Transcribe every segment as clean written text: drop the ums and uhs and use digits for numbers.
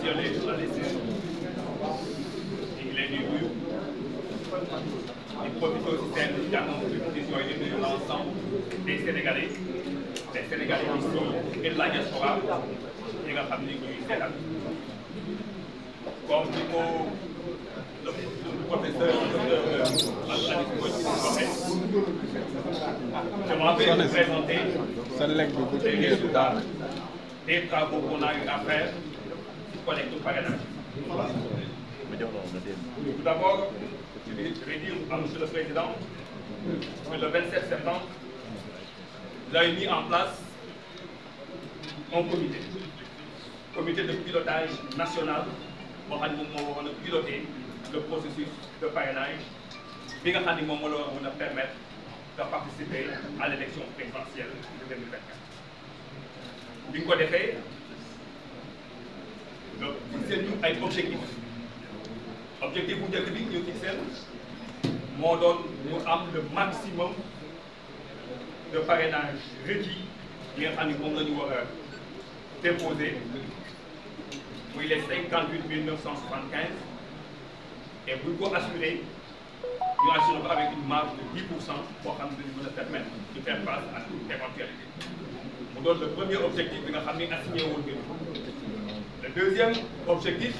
messieurs les journalistes, ñu ngi leen di nuyu di profité ci seen jàngat décision yi di nuyu l'ensemble des Sénégalais ici et de la diaspora ñi nga xam ni ñuy seetal comme ni ko le professeur Aladji Mbodj waxee je m'en vais vous présenter les résultats des travaux qu'on a eu à faire ci collecte parrainage. Tout d'abord, je vais dire à Monsieur le Président que le 27 septembre, vous avez mis en place un comité de pilotage national boo xam ne moom moo waroon a piloter le processus de parrainage bi nga xam ne moom moo la war a permettre de participer à l'élection présidentielle de 2024. bi nga ko defee donc fixé ñu ay objectifs bu njëkk bi ñu fixé moo doon ñu am le maximum de parrainage requis yi nga xam ne moom la ñu war a déposer muy les 58 975 et bu ñu ko assuré ñu assuré ko avec une marge de 10% boo xam ne dañu mën a permettre de faire face à toute éventualité. mu doon le premier objectif bi nga xam ni assigné woon ngeen. Le deuxième objectif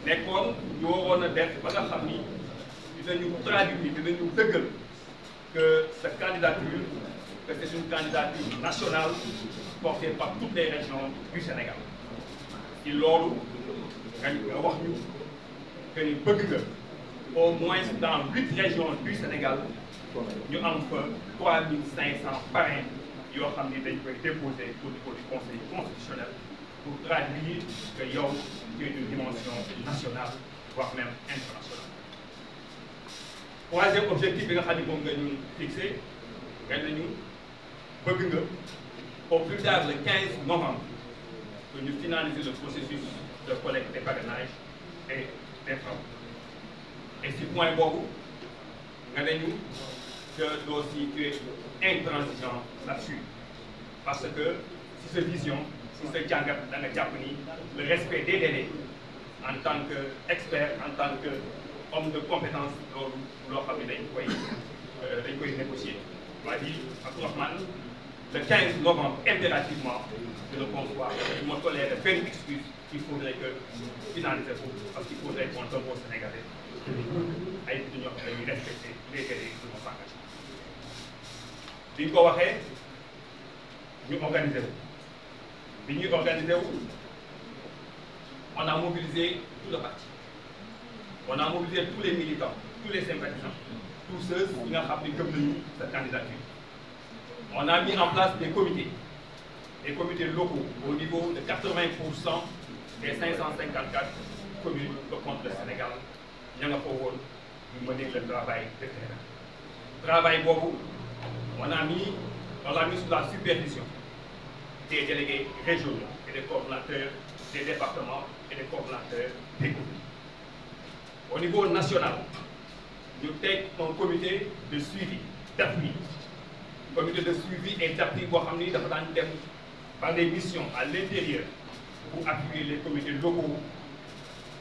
nekkoon ñu waroon a def ba nga xam ni dinañu traduire dinañu dëggal que sa candidature que c'est une candidature nationale portée par toutes les régions du Sénégal. ci loolu nga wax ñu que ni bëgg nga au moins dans 8 régions du Sénégal ñu am fa 3500 parrains yoo xam ni dañ koy déposer au niveau du Conseil constitutionnel pour traduire que yow tu es d'une dimension nationale voire même internationale. Troisième objectif bi nga xam ni moom nga ñu fixé nga nañu bëgg nga au plus tard le 15 novembre que ñu finaliser le processus de collecte des parrainages et des travaux. Et si point boobu nga nañu que aussi tu es intransigeant là-dessus parce que si sa vision si sa jàngat da nga jàpp ni le respect des délais en tant que expert en tant que homme de compétence loolu loo xam ne dañ koy négocier. waa ji Abdourahmane le 15 novembre impérativement je le conçois du ma toléré benn excuse il faudrait que finaliser ko parce qu'il faudrait qu'on donne aux Sénégalais ay nit ñoo xam ne dañuy respecter les délais de nos engagements. bi ñu ko waxee ñu organisé wu bi ñuy organisé wu on a mobilisé tout le parti on a mobilisé tous les militants tous les sympathisants tous ceux qui nga xam ne gëm nañu sa candidature. On a mis en place des comités locaux au niveau de 80% des 554 communes que compte le Sénégal ña nga fa woon ñu mener le travail de terrain. Travail boobu on l'a mis sous la supervision des délégués régionaux et des coordonnateurs des départements et des coordonnateurs des communes. Au niveau national ñu teg un comité de suivi d'appui. Comité de suivi et d'appui boo xam ni dafa daan dem par des missions à l'intérieur pour appuyer les comités locaux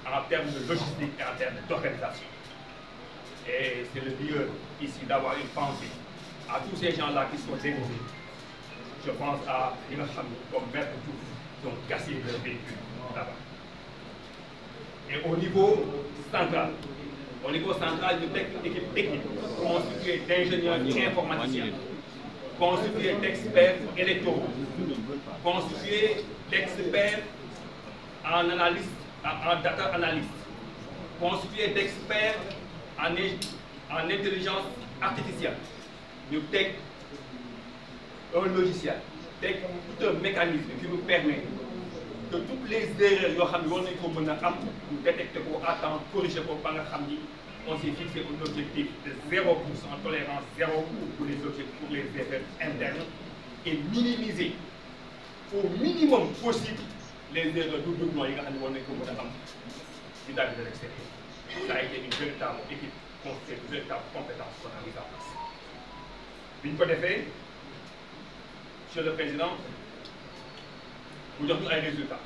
en termes de logistique et en termes d'organisation. Et c'est le lieu ici d'avoir une pensée à tous ces gens-là qui sont déposés. Je pense à ñi nga xam comme Maître Diouf qui ont cassé leur véhicule là-bas. Et au niveau central ñu teg une équipe technique constituée d'ingénieurs et informaticiens, constitué d'experts électoraux, constitué d'experts en analyse, en data analyst, constitué d'experts en intelligence artificielle. Nous teg un logiciel, teg tout un mécanisme qui nous permet que toutes les erreurs yoo xam ne war nañ ko mën a am ñu détecter ko à temps corriger ko ba nga xam ni on s'est fixé un objectif de 0% tolérance zéro pour les erreurs internes et minimiser au minimum possible les erreurs de doublement yi nga xam ne war nañ ko mën a am ci daal de l'extérieur. Ça a été une véritable équipe constituée de véritables compétences qu'on a mis en place. bi ñu ko defee Monsieur le Président mu jox ñu ay résultats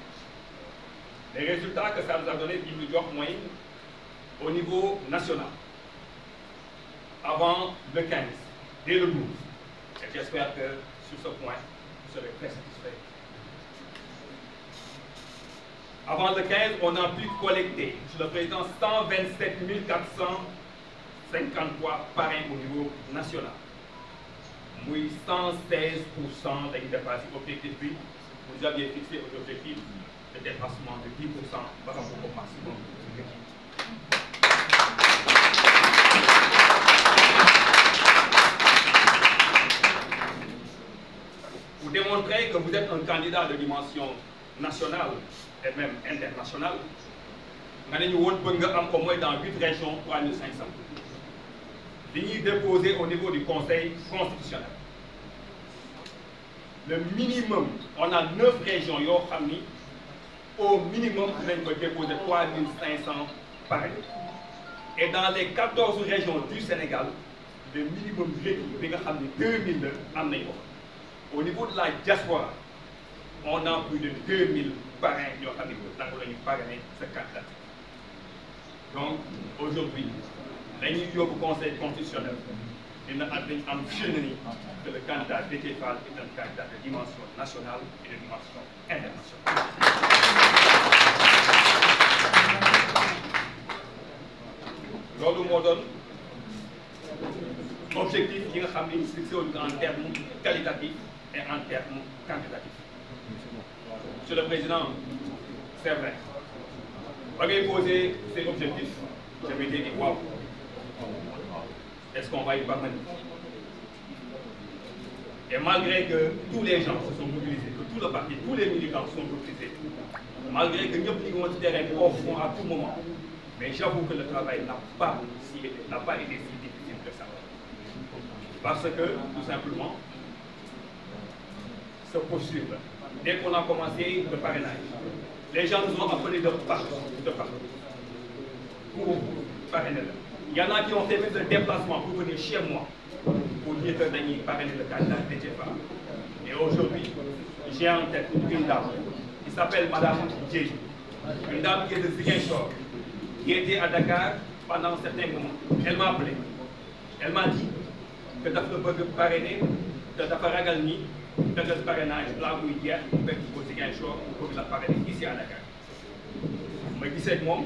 Les résultats que ça nous a donné, ils nous donnent moyenne au niveau national. Avant le 15, dès le 12. Et j'espère que sur ce point, vous serez très satisfaits. Avant le 15, on a pu collecter, sur le président, 127 453 parrains au niveau national. Oui, 116% de dépassé l'objectif. Vous aviez fixé un objectif de dépassement de 10% par rapport au maximum. Pour démontrer que vous êtes un candidat de dimension nationale et même internationale, nous avons au moins dans 8 régions 3500. Nous avons déposé au niveau du Conseil constitutionnel. Le minimum, on a 9 régions, au minimum, nous avons déposé 3500 parrains. Et dans les 14 régions du Sénégal, le minimum réduit, 2000. Au niveau de la diaspora, on a plus de 2000 parrains qui ont parrainé ce candidat. Donc, aujourd'hui, nous au Conseil constitutionnel, nous avons que le candidat Déthié Fall est un candidat de dimension nationale et de dimension internationale. Loolu moo doon objectif yi nga xam ne fixé en termes qualitatifs et en termes quantitatifs. Monsieur le Président, c'est vrai. Vous avez posé ces objectifs, je me dis wow. Est-ce qu'on va y parvenir? Et malgré que tous les gens se sont mobilisés, que tout le parti, tous les militants sont mobilisés, malgré que nous avons terrain au fond à tout moment, mais j'avoue que le travail n'a pas été si difficile que ça. Parce que, tout simplement, ce poursuivre, dès qu'on a commencé le parrainage, les gens nous ont appelés de partout, pour parrainer. Il y en a qui ont fait même le déplacement pour venir chez moi, pour dire que nous parrainer le candidat Déthié Fall. Et aujourd'hui, j'ai en tête une dame qui s'appelle Madame Diédhiou, une dame qui est de Ziguinchor, qui était à Dakar pendant certains moments. Elle m'a appelé. Elle m'a dit que tu as fait parrainer, que tu as fait ragal ni, que le parrainage là où il y a, au Ziguinchor, pour la parrainer ici à Dakar. Je me dis que moi,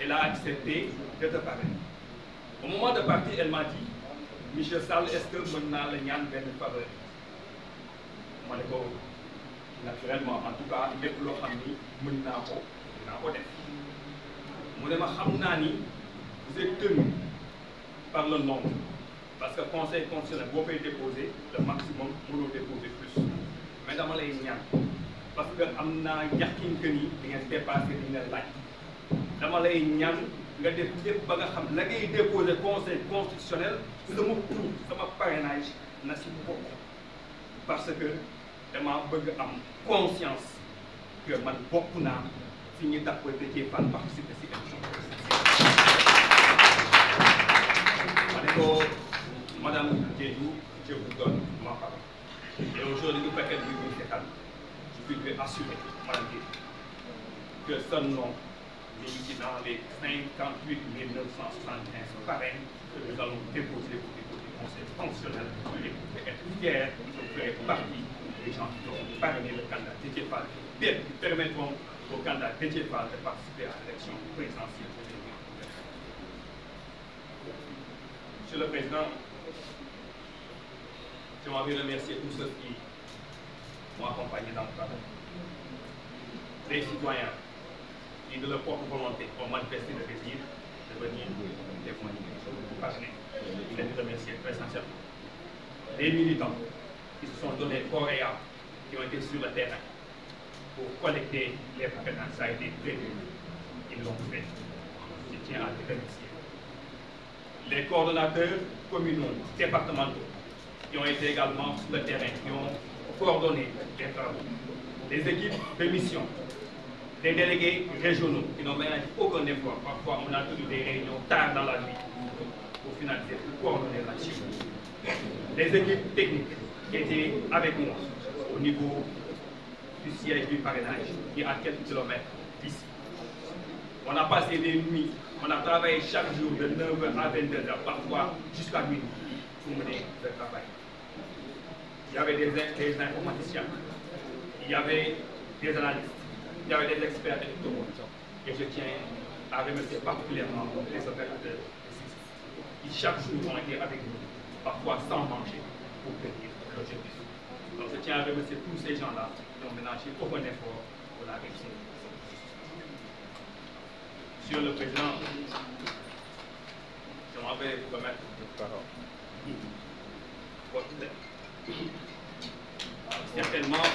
elle a accepté de te parrainer. Au moment de partir, elle m'a dit, Michel Sall, est-ce que maintenant le Nyan vient de faveur? Moi, naturellement, en tout cas, les plus amis, maintenant, vous êtes tenu par le nombre. Parce que le Conseil constitutionnel, vous pouvez déposer le maximum, vous pouvez déposer plus. Mais dans les Nyan, parce que amna yakin que ni dépassé une ligne. Dans les Nyan, nga def lépp ba nga xam la ngay déposé Conseil constitutionnel sama tur sama parrainage na si bokk parce que dama bëgg am conscience que man bokk naa si ñu d'accord Déthié Fall participer si élection Madame Diédhiou, je vous donne ma parole. Et aujourd'hui, nous faisons je peux assurer, Madame Diédhiou, que ce nom est dans les 58 975 parrains que nous allons déposer au niveau du Conseil constitutionnel. Vous pouvez être fiers, vous ferez partie des gens qui ont parrainé le candidat Déthié Fall, qui permettront au candidat Déthié Fall de participer à l'élection présidentielle. Monsieur le Président, je m'en vais remercier tous ceux qui m'ont accompagné dans le travail. Les citoyens qui, de leur propre volonté, ont manifesté le désir de venir témoigner, de parrainer. Je les remercier très sincèrement. Les militants qui se sont donnés corps et âme, qui ont été sur le terrain pour collecter les parrainages, ça a été prévu. Ils l'ont fait. Je tiens à les remercier. Les coordonnateurs communaux, départementaux, qui ont été également sur le terrain, qui ont coordonné les travaux, les équipes de mission, les délégués régionaux qui n'ont ménagé aucun effort. Parfois, on a tenu des réunions tard dans la nuit pour finaliser, pour coordonner l'action. Les équipes techniques qui étaient avec moi au niveau du siège du parrainage, qui est à quelques kilomètres d'ici. On a passé des nuits, on a travaillé chaque jour de 9h à 22h, parfois jusqu'à minuit, pour mener le travail. Il y avait des informaticiens, il y avait des analystes, il y avait des experts électoraux. Et je tiens à remercier particulièrement les opérateurs qui chaque jour ont été avec nous, parfois sans manger, pour tenir l'objectif. Donc je tiens à remercier tous ces gens-là qui ont ménagé aucun effort pour la réussite. Monsieur le Président, je m'en vais vous remettre votre lettre. Certainement,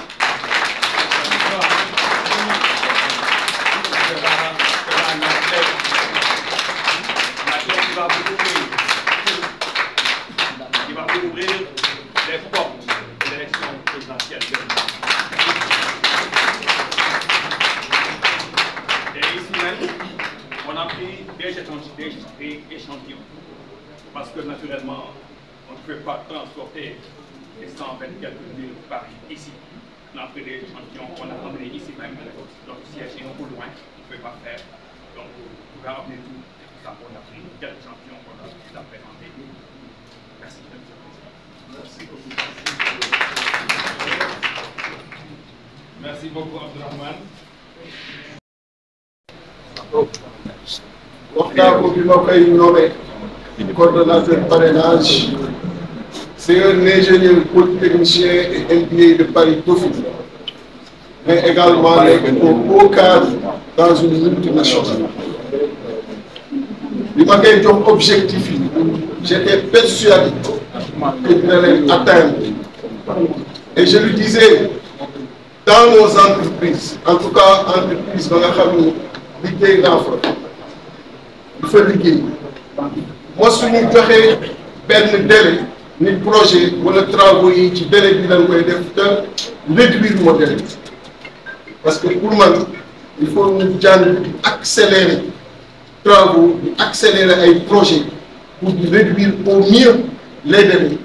qui va vous ouvrir les portes de l'élection présidentielle. Et ici même, on a pris des échantillons, parce que naturellement, on ne peut pas transporter les 124 000 par ici. On a pris des échantillons qu'on a emmenés ici même, notre siège est un peu loin, on ne peut pas faire. Donc, on va ramener tout ça. On a pris quelques échantillons qu'on a présentés. Merci, Monsieur le Président. Merci beaucoup, Abdourahmane. Waxtaan bi ma koy nommé coordonnateur parrainage, c'est un ingénieur polytechnicien et MBA de Paris Dauphine, mais également au haut cadre dans une multinationale. Bi ma koy jox objectif yi, j'étais persuadé que dina leen atteindre. Et je lui disais, dans nos entreprises, en tout cas entreprises ba nga xam ni liggéey naa fa, il faut liggéey. Moi suñu joxee benn délai ni projet wala travaux yi ci délai bi lañ koy def te réduire moo délai, parce que pour moi il faut ñu jàng di accélérer travaux, di accélérer ay projets pour réduire au mieux les délais.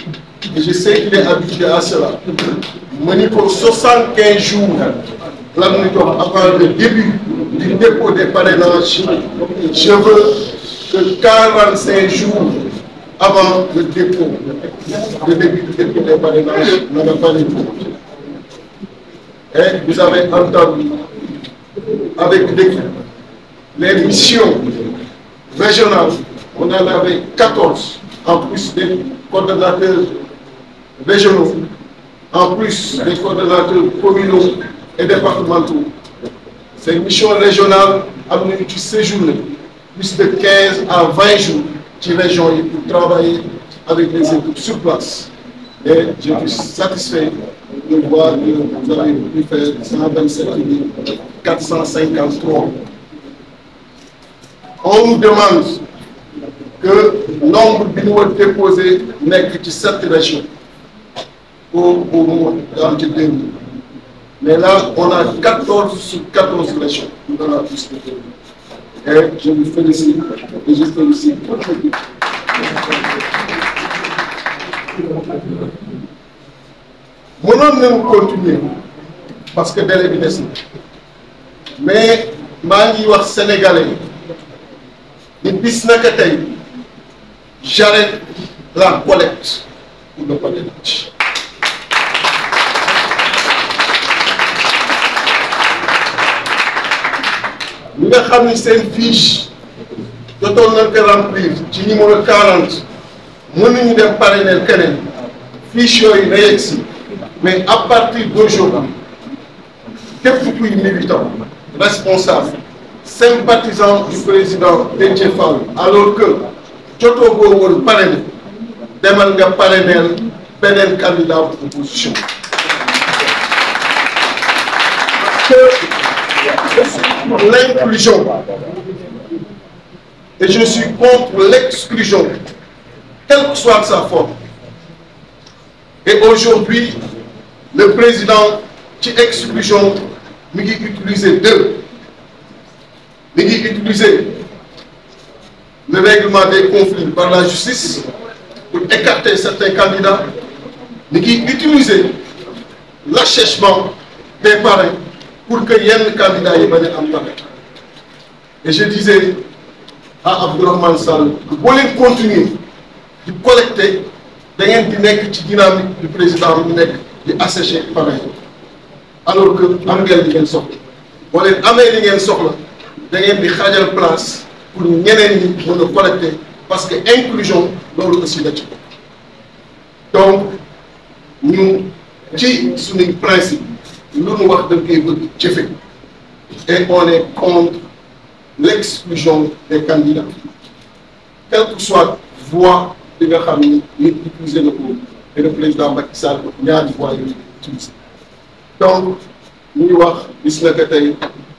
Et je sais qu'il est habitué à cela. Ma ni ko 75 jours la ñu jox avant le début du dépôt des parrainages. Je veux que 45 jours avant le dépôt, le début du dépôt des parrainages, on n'a pas les tours. Et vous avez entendu avec l'équipe les missions régionales, on en avait 14, en plus des coordonnateurs régionaux, en plus des coordonnateurs communaux et départementaux. Ces missions régionales ont été séjournées plus de 15 à 20 jours qui région pour travailler avec les équipes sur place. Et je suis satisfait de voir que vous avez pu faire 127 453. On nous demande que le nombre de nous déposés n'est que 7 régions au mois de 2000. Mais là, on a 14 sur 14 régions. On a plus de temps. Et je vous félicite et je félicite toute l'équipe. Mënoon nañu continuer parce que délai bi des na mais maa ngi wax sénégalais ni bis naka tey j'arrête la collecte pour le parrainage. Ñi nga xam ni seen fiche jotoon nañ ko remplir ci numéro 40 mënuñu dem parrainer keneen fiche yooyu na yegg si. Mais à partir d'aujourd'hui, képp kuy militant, responsable, sympathisant du président Déthié Fall, alors que jotoo boo woon parrainer, demal nga parrainer beneen candidat pour l'opposition. Je suis pour l'inclusion et je suis contre l'exclusion, quelle que soit sa forme. Et aujourd'hui, le président qui exclusion, il utilise deux. Il utilise le règlement des conflits par la justice pour écarter certains candidats. Il utilise l'achèchement des parrains pour que y ait un candidat qui vienne en parrain. Et je disais à Abdourahmane Sall, boo leen continuer di collecter da ngeen di nekk ci dynamique du président mu nekk di assécher pareil alors que am ngeen li ngeen soxla boo leen amee li ngeen soxla da ngeen di xaajal place pour ñeneen ñi mën a collecter parce que inclusion loolu aussi la ci donc ñu ci suñuy principe lu nu wax dañ koy bëgg jëfe et on est contre l'exclusion des candidats quelle que soit voie bi nga xam ni nit utiliser na ko et le président Macky Sall ñaari voies yi utilisé donc ñu ngi wax gis na que tey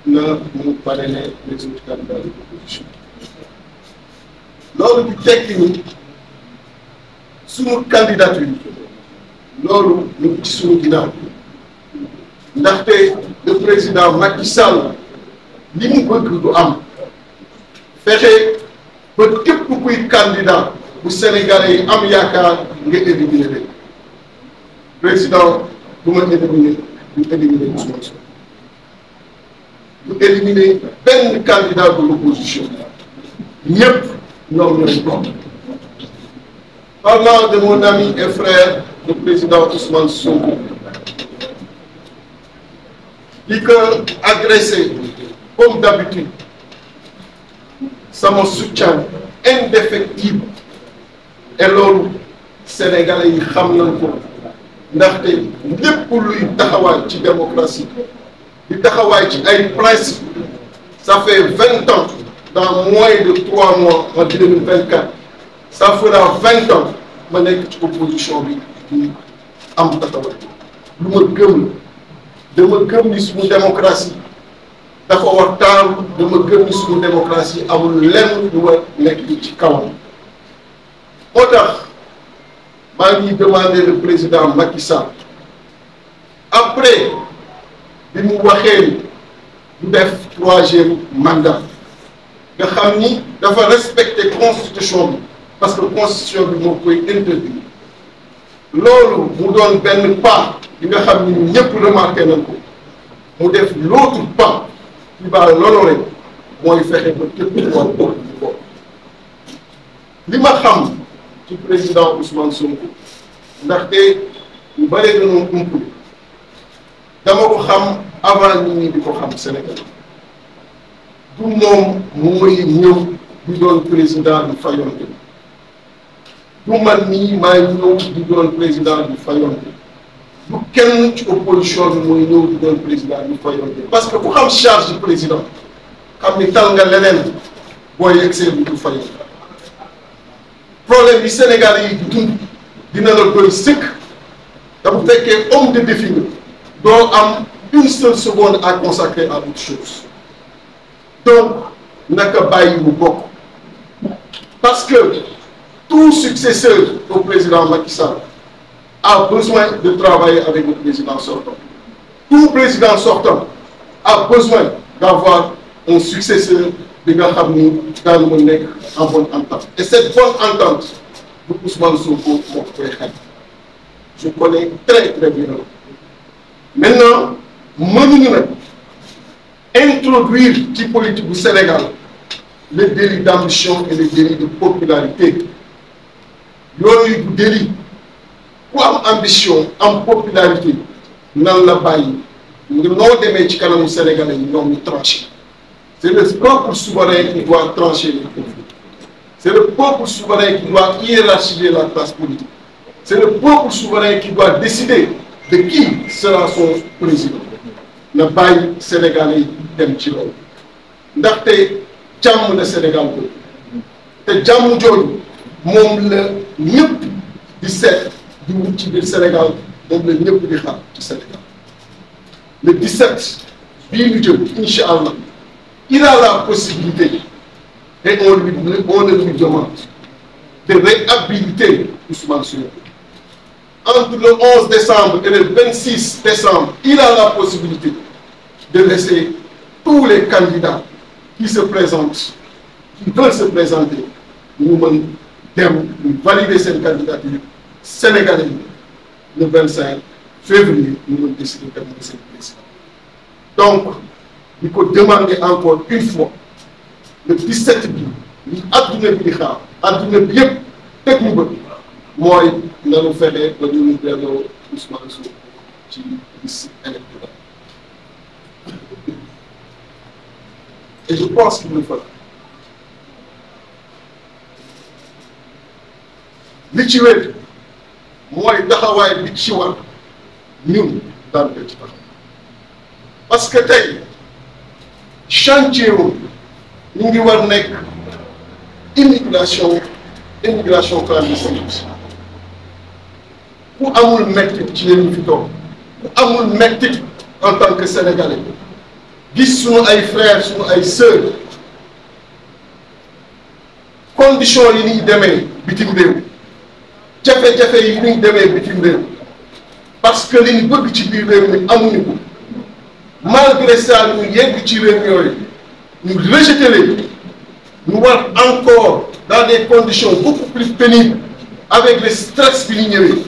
na mu parrainer les autres candidats de l'opposition loolu di tekki ni suñu candidature loolu ñu ci suñu ginnaaw ndaxte le président Macky Sall li mu bëgg du am fexe ba képp kuy candidat bu Sénégalais yi am yaakaar nga éliminer leen président du ma éliminer du éliminer Ousmane Sonko du éliminer benn candidat de l'opposition ñëpp ñoom ñooy bokk. Parlant de mon ami et frère le président Ousmane Sonko di ko agressé comme d'habitude sama soutien indéfectible et loolu Sénégalais yi xam nañ ko ndaxte lépp luy taxawaay ci démocratie di taxawaay ci ay principes ça fait 20 ans dans moins de 3 mois en 2024 ça fera 20 ans ma nekk ci opposition bi di am taxawaay lu ma gëm la dama gëm ni suñu démocratie dafa war taal dama gëm ni suñu démocratie amul lenn lu war nekk ci kawam moo tax maa ngi demander le président Macky Sall après bi mu waxee du def 3e mandat nga xam ni dafa respecter constitution bi parce que constitution bi moo koy interdire loolu mu doon benn pas bi nga xam ni ñëpp remarqué nañ ko mu def l'autre pas qui va l'honorer mooy fexe ba képp ku war bokk li ma xam ci président Ousmane Sonko ndaxte ñu bare dañoo umpul dama ko xam avant nit ñi di ko xam Sénégal du moom mooy ñëw di doon président du fayonte du man nii maay ñëw di doon président du fayonte du kenn ci opposition bi mooy ñëw di doon président du fayonte parce que ku xam charge du président xam ni tal nga leneen booy yegsee bi du fayonte problème bi Sénégal yi di dund dina la doy sëkk da bu fekkee homme de défi nga doo am une seule seconde à consacrer à autre chose donc naka bàyyi mu bokk parce que tout successeur au président Macky Sall a besoin de travailler avec le président sortant. Tout président sortant a besoin d'avoir un successeur bi nga xam ni daan mu nekk en bonne entente et cette bonne entente bu Ousmane Sonko moo koy xaj je connais très très bien maintenant mënuñu nag introduire ci politique du Sénégal les délits d'ambition et les délits de popularité yooyu du délit ku am ambition am popularité nan la bàyyi nga noo demee ci kanamu Sénégalais yi ñoom ñu tranché c'est le peuple souverain qui doit trancher les conflits c'est le peuple souverain qui doit hiérarchiser la classe politique c'est le peuple souverain qui doit décider de qui sera son président na bàyyi Sénégalais yi dem ci loolu ndaxte jàmm na Sénégal ko te jàmm jooju moom la ñëpp di seet di wut ci biir Sénégal moom la ñëpp di xaar ci Sénégal le 17 bii ñu jëm incha allah il a la possibilité et on le lui demande de réhabiliter Ousmane Sonko entre le 11 décembre et le 26 décembre il a la possibilité de laisser tous les candidats qui se présentent qui veulent se présenter ñu mën dem ñu valider seen candidature sénégalais le 25 février ñu mën décider kan mooy seen président donc di ko demander encore une fois le 17 bi ñu adduna bi di xaar adduna bi yëpp teg ñu bët mooy nanu fexe ba ñu delloo Ousmane Sonko ci liste électorale et je pense qu'il le fera li ci wér mooy taxawaay bi ci war ñun daan ko ci taxaw parce que tey chantier wu ñu ngi war nekk immigration clandestine ku amul mettit ci yéen ñu fi toog ku amul mettit en tant que sénégalais gis suñu ay frères suñu ay sœurs conditions yi ñuy demee bitim réew jafe-jafe yi ñuy demee bitim réew parce que li ñu bëgg ci biir réew mi amuñu ko malgré ça ñu yegg ci réew yooyu ñu rejeté leen ñu war encore dans des conditions beaucoup plus pénibles avec le stress bi ñu ñëwee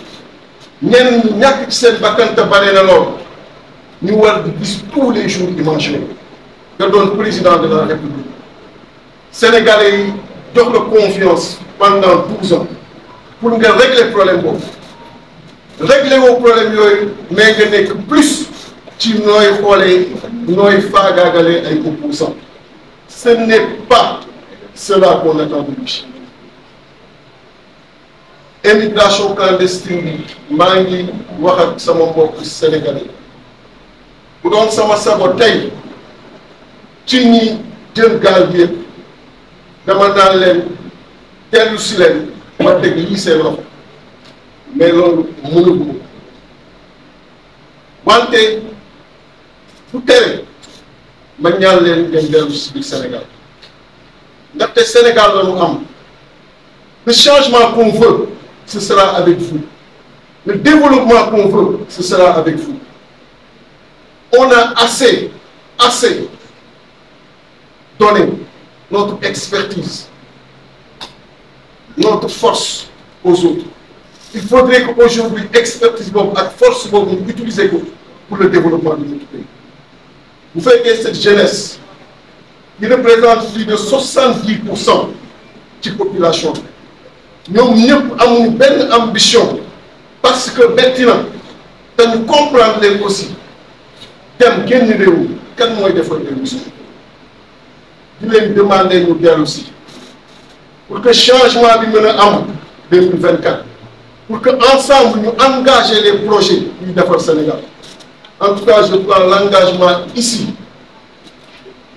ñenn ñu ñàkk ci seen bakkan te bare na lool ñu war di gis tous les jours imaginer nga doon président de la République sénégalais yi jox la confiance pendant 12 ans pour nga régler problème boobu régler woo problème yooyu mais nga nekk plus ci nooy xoolee nooy faagaagalee ay opposants ce n'est pas cela qu'on attend de lui. Immigration clandestine bi maa ngi wax ak sama mbokk sénégalais bu doon sama sago tey ci ñi jël gaal gi yëpp dama naan leen dellu si leen ma teg lii seen loxo mais loolu mënuguma wante bu tere ma ñaan leen ngeen dellu si biir Sénégal ndaxte Sénégal la ñu am le changement qu'on veut ce sera avec vous le développement qu'on veut ce sera avec vous on a assez donné notre expertise notre force aux autres il faudrait qu'aujourd'hui expertise boobu ak force boobu ñu utiliser ko pour le développement de notre pays vous faites cette jeunesse qui représente plus de 70% ci population bi ñoom ñëpp amuñu benn ambition parce que metti na te ñu comprendre leen aussi dem génn réew kan mooy defar réew si di leen demander ñu dellu si pour que changement bi mën a am 2024 pour que ensemble ñu engager les projets yuy defar Sénégal en tout cas je prends l'engagement ici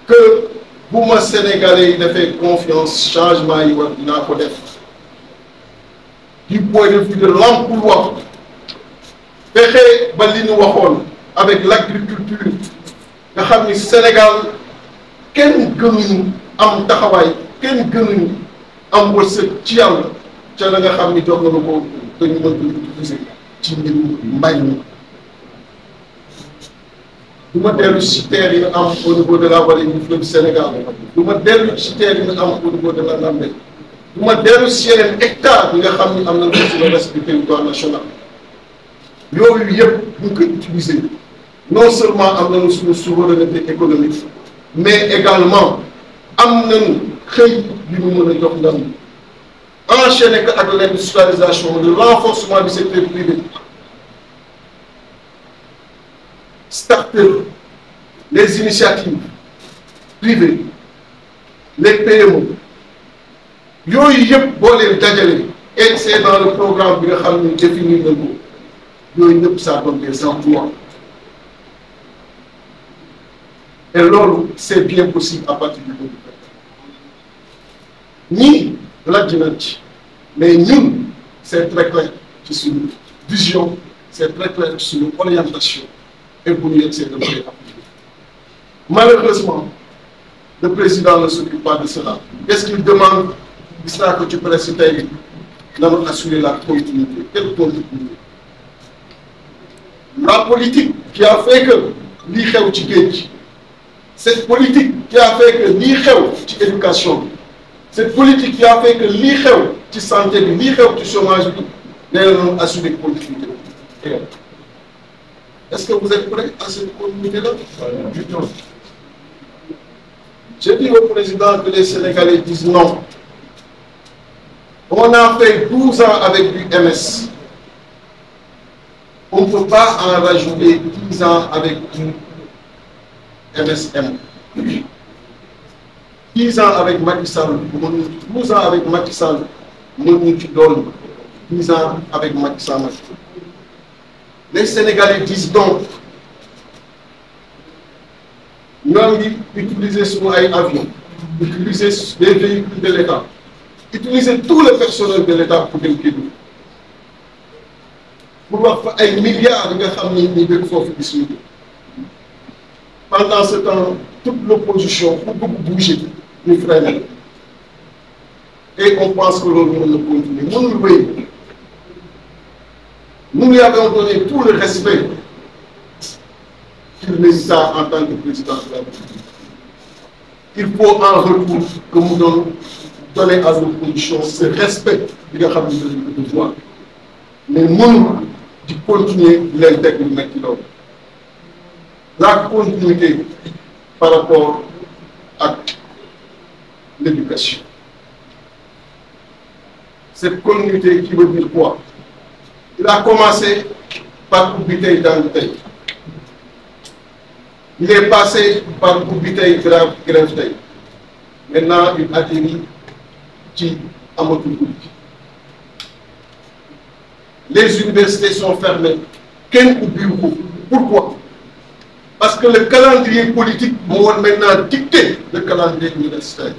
que bu ma Sénégalais yi defee confiance changement yi war dinaa ko def du point de vue de l'emploi fexe ba li ñu waxoon avec l'agriculture nga xam ni Sénégal kenn gënuñu am taxawaay kenn gënuñu am wërsëg ci yàlla ca la nga xam ni jox nañu ko te ñu mën ko utiliser ci mbirum mbay mi du ma dellu ci terre yi nga am au niveau de la vallée du fleuve Sénégal du ma dellu ci terre yi nga am au niveau de la Lambey du ma dellu ci yeneen hectares yi nga xam ni am nañu ko ci le reste du territoire national yooyu yëpp ñu koy utiliser non seulement am nañu suñu souveraineté économique mais également am nañu xëy li ñu mën a jox ndam enchaîner ko ak l'industrialisation le renforcement du secteur privé starter les initiatives privées les PME yooyu yëpp boo leen dajale et c'est dans le programme bi nga xam ni définir nañ ko yooyu yëpp ça donne des emplois et loolu c'est bien possible à partir du 2024 ñii laaj nañ ci mais ñun c'est très clair ci suñu vision c'est très clair ci suñu orientation et bu ñu yegg de koy appliquer malheureusement le président ne s'occupe pas de cela qu'est-ce qu'il demande gis naa ko ci presse tey nanu assurer la continuité quelle continuité la politique qui a fait que lii xew ci géej cette politique qui a fait que lii xew ci éducation cette politique qui a fait que lii xew ci santé bi lii xew ci chômage bi nee na noonu assurer continuité est-ce que vous êtes prêts à cette continuité là J'ai dit au président que les Sénégalais disent non. On a fait 12 ans avec l'UMS. On ne peut pas en rajouter 10 ans avec du MSM. 10 ans avec Macky Sall, 12 ans avec Macky Sall, nous tu donnes 10 ans avec Macky Sall. Les Sénégalais disent donc, nous avons utilisé sur un avion, utiliser les véhicules de l'État, utiliser tout le personnel de l'État pour dem Kédougou. Pour wax fa ay milliards nga xam ni ñi dëkk foofu gis ñu. Pendant ce temps, toute l'opposition pour bouger, nous freinons. Et on pense que l'on ne continue. Nous lui avons donné tout le respect qu'il mérita en tant que président de la République. Il faut en retour que nous donner à l'opposition ce respect qu'il a de devoir. Mais nous, de continuer l'intégration. La continuité par rapport à l'éducation. Cette continuité qui veut dire quoi? Il a commencé par Koubitaï dans le pays. Il est passé par Koubitaï grave. Maintenant, il atterrit qui à Motoukoudi. Les universités sont fermées. Pourquoi? Parce que le calendrier politique va maintenant dicter le calendrier universitaire.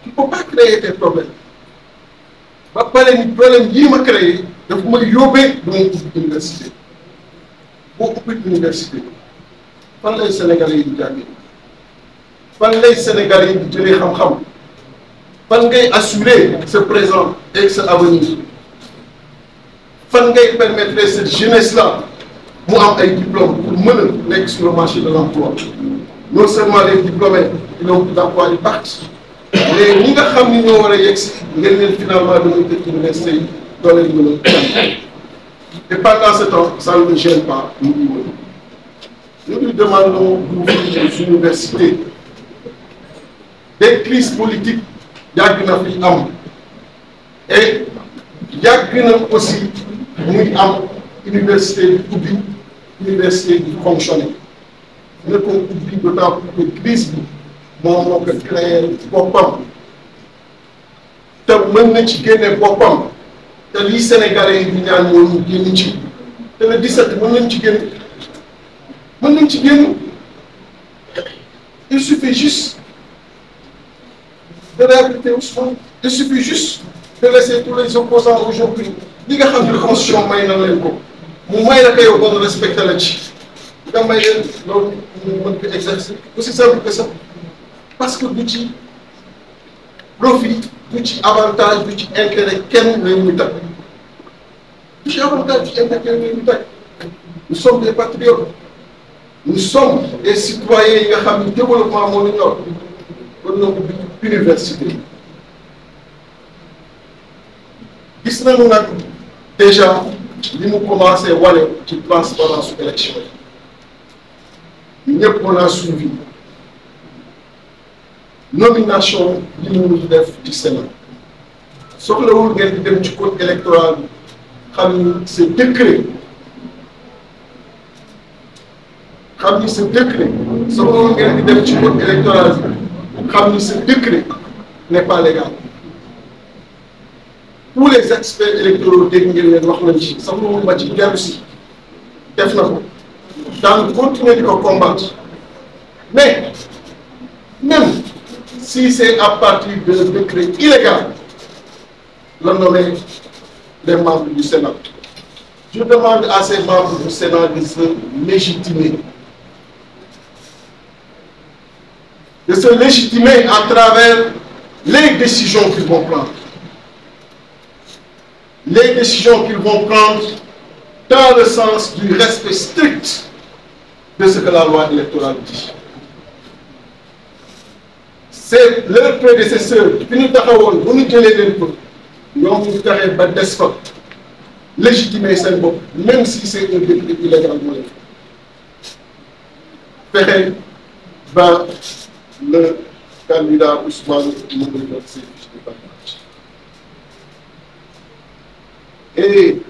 Tu ne peux pas créer des problèmes. Les problèmes qui m'ont créé, il faut me yobber dans l'université. Beaucoup d'universités. Quand les Sénégalais disent quand les Sénégalais disent quand ils assurer ce présent et ce avenir, quand ils permettre cette jeunesse-là pour avoir un diplôme pour mener sur le marché de l'emploi. Non seulement les diplômés, ils ont d'emploi, ils partent. Mais nous savons que finalement de l'université dans les domaines. Et pendant ce temps, ça ne nous gêne pas. Nous lui demandons d'ouvrir les universités. Des crises politiques, il y a une am. Et il y a aussi une université publique, une université qui fonctionne. Nous avons oublié d'autant plus de crise. Moo ko créé boppam te mën na ci génne boppam te lii Sénégalais yi di ñaan moo ñu génn ci te le 17 mën nañ ci génn il suffit juste de réhabiliter Ousmane, il suffit juste de laisser tous les opposants aujourd'hui li nga xam ne constitution may na leen ko mu may la ko yow ba respecté la ci nga may leen loolu ñu mën ko exercer aussi simple que ça. Parce que du profit, du avantage, du intérêt, quel résultat. Du avantage, du intérêt, nous sommes des patriotes. Nous sommes des citoyens qui ont un développement mondial pour notre université. Nous avons déjà commencé à voir la transparence de l'élection. Nous avons suivi. Nomination du Sénat. Sauf le rôle du code électoral, ce décret. Ce décret, sauf le rôle du code électoral, ce décret n'est pas légal. Pour les experts électoraux, dans continuer de combattre. Mais, même si c'est à partir d'un décret illégal, le nommer les membres du Sénat. Je demande à ces membres du Sénat de se légitimer. De se légitimer à travers les décisions qu'ils vont prendre. Les décisions qu'ils vont prendre dans le sens du respect strict de ce que la loi électorale dit. C'est leur prédécesseur qui nous taxawoon bu ñu jëlee leen ko ñoom ñu taxee ba des fa légitimer seen bopp même si c'est un décret illégal moo leen fexe vers le candidat Ousmane Sonko ses fiches de parrainage. Et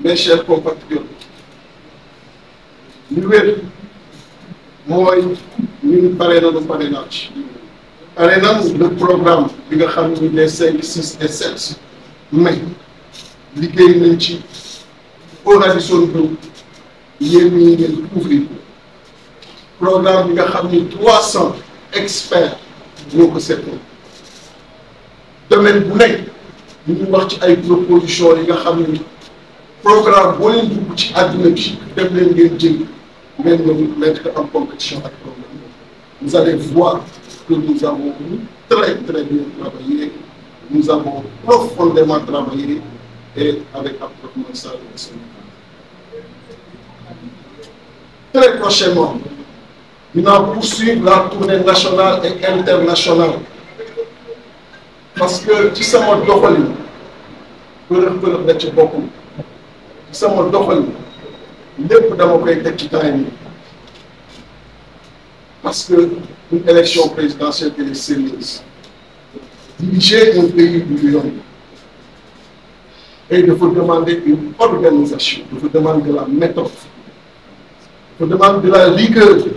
mes chers compatriotes, li wér mooy ñun pare nañu parrainage. pare nañu le programme bi nga xam ni les 5, 6 et 7 mai liggéey nañ ci Horizon Blue yéen ñi ngeen couvrir programme bi nga xam ni 300 experts ñoo ko seetlu domaine bu nekk ñu ngi wax ci ay propositions yi nga xam ni programme boo leen dugg ci àdduna bi dem leen ngeen jël ngeen ñëw mettre en compétition ak programme. Vous allez voir que nous avons très bien travaillé, nous avons profondément travaillé et avec Abdourahmane Sarr. Très prochainement, nous allons poursuivre la tournée nationale et internationale parce que ci sama doxalin përëx da ci bokkul ci sama doxalin lépp dama koy teg ci temps yi parce que une élection présidentielle est sérieuse. Diriger un pays du lion et il faut demander une organisation, il faut demander de la méthode, il faut demander de la rigueur, il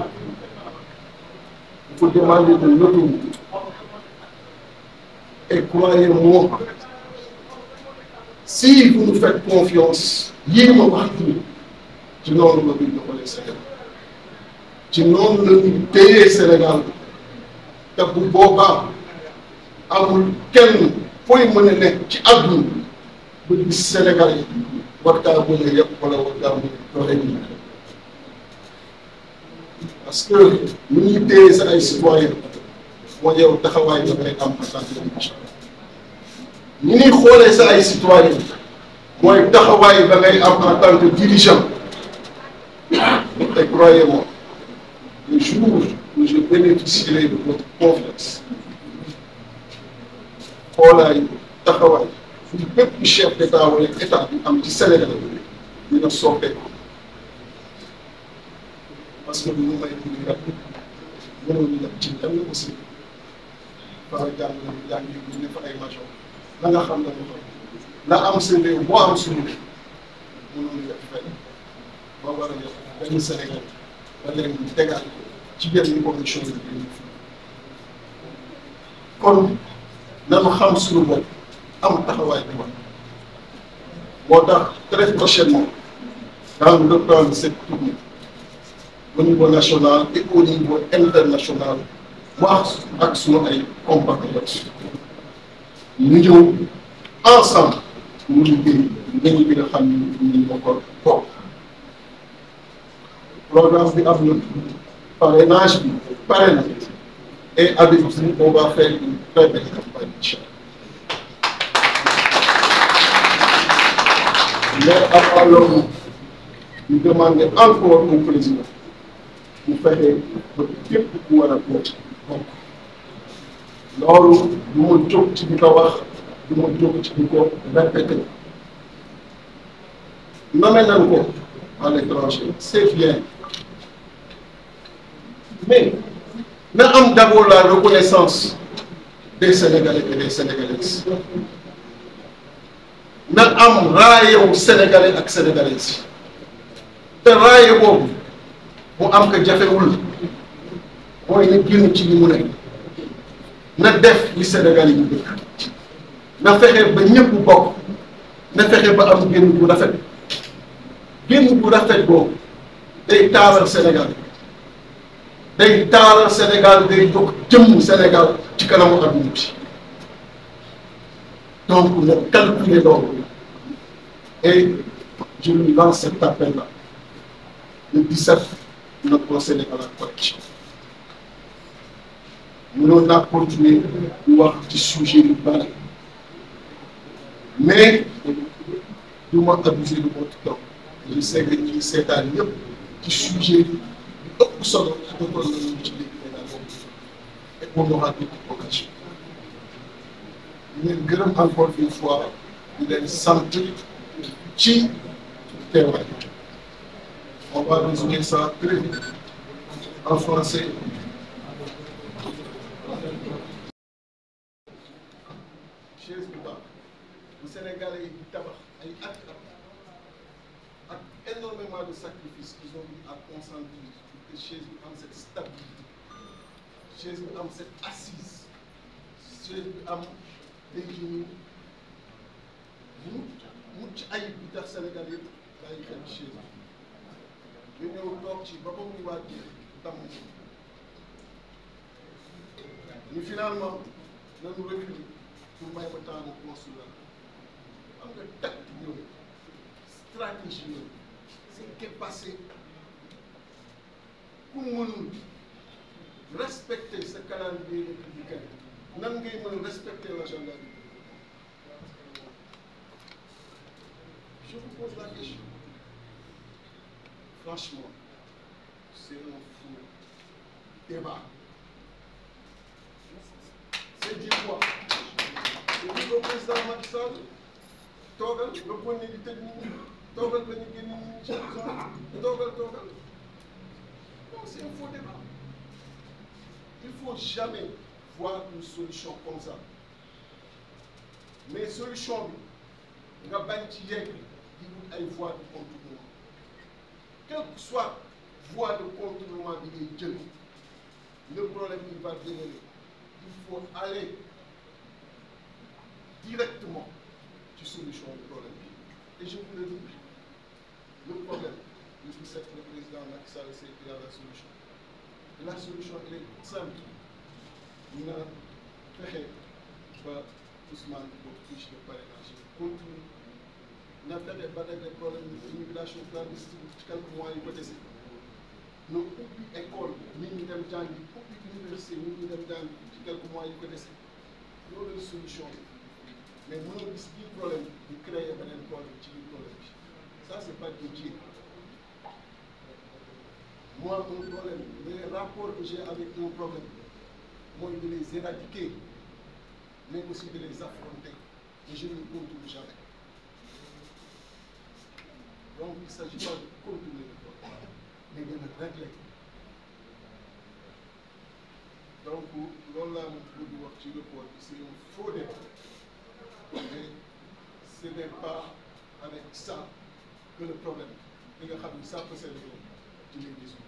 faut demander de l'autorité. Et croyez-moi, si vous nous faites confiance, yéen ma wax ci noonu la ñu doxalee Sénégal ci noonu la ñu téye Sénégal te bu boobaa amul kenn fooy mën a nekk ci àdduna ba gis Sénégal yi war kaa mën a yëpp wala war kaa mën a doxee parce que lu ñuy téye sa ay citoyen moo yow taxawaay da ngay am en tant que dirigeant ni ñuy xoolee sa ay citoyen mooy taxawaay da ngay am en tant que dirigeant et croyez-moi le jour où je bénéficierai de votre confiance xoolaay taxawaay fu bépp chef d'état wala état bi am ci Sénégal dina soppeeku parce que lu may dugg rek mënoon def ci lenn aussi par jàng yi ne fa ay major la nga xam ne la am seen réew boo am suñu mënoon def fay ba war a def benn Sénégal ba leen tegaat ci benn condition yi kon nanu xam suñu bopp am taxawaay bi moo tax très prochainement dans le plan de cette tournée au niveau national et au niveau international wax ak sunu ay compatriotes ñu ñëw ensemble mu liggéey nañu bi nga xam ni ñu ko bokk programme bi am na parrainage bi pare na et avec vous on va faire une très belle campagne inchallah. Mais avant loolu ñu demander encore au président mu fexe ba képp ku war a bokk loolu du ma jóg ci di ko wax du ma jóg ci di ko répété nommé nañ ko à l'étranger c'est bien mais na am d'abord la reconnaissance des Sénégalais et des Sénégalaises na am raayewu Sénégalais ak Sénégalaises te raaye boobu mu am ko jafewul mooy na génn ci li mu nekk na def li Sénégal yi bëgg na fexe ba ñëpp bokk na fexe ba am génn bu rafet génn bu rafet boobu day taaral Sénégal day taaral Sénégal day jox jëmm Sénégal ci kanamu adduna bi donc na calculer loolu et je lui lance cet appel là le 17 na procéder à la correction mënoon naa continuer di wax ci sujet yu bari mais du ma abuser de votre temps je sais que ñi seetaan yëpp ci sujet yu ëpp solo dëppal nañu ci liggéey daal et on aura d'autres occasions ñu leen gërëm encore une fois di leen sant ci teewaay on va résumer ça très vite en français. Chaise bu baax bu Sénégalais yi di tabax ay at ak énormément de sacrifices qu'ils ont eu à consentir pour que chaise bi am cette stabilité, chaise bi am cette assise, chaise bi am des genoux mucc ayib bi tax Sénégal yëpp bàyyi xel chaise bi ñu ñëw toog ci ba ko muy wàccee damm ñu finalement nañu reculer pour may ma temps de construire am nga tacte yooyu stratégie yooyu c'est qu'est passé ku mënul respecter ce calendrier républicain nan ngay mën a respecter l'agenda du pays. Je vous pose la question. Franchement, c'est un faux débat. C'est dire quoi? C'est dire au président Macky Sall toogal nga poñ di tëj nit ñi toogal ba ñu génn nit ñi ci prison toogal. Non, c'est un faux débat. Il ne faut jamais voir une solution comme ça. Mais solution bi nga bañ ci yegg di wut ay voies de contournement. Quelle que soit voie de contournement bi ngay jël le problème il va demeurer. Il faut aller directement ci solution du problème bi. Et je vous le dis, le problème le 17 le président Macky Sall c'est qu'il y a la solution. Et la solution elle est simple. ñu naan fexe ba Ousmane bokk fiche de parrainage continue na fexe ba régler problème immigration clandestine ci quelques mois yu ko dese na ubbi école nit ñi dem jàngi ubbi université nit ñi dem jàngi ci quelques mois yu ko dese loolu la solution bi mais mënoo gis biir problème di créer beneen problème ci biir problème bi ça c'est pas Dieu. Moi un problème les rapports que j'ai avec un problème mooy de les éradiquer mais aussi de les affronter et je ne contourne jamais. Donc il ne s'agit pas de contourner le problème mais de le régler. Donc loolu laa bëgg wax ci report bi c'est un faux débat mais ce n'est pas avec ça que le problème li nga xam ni ça peut servir ci les discours.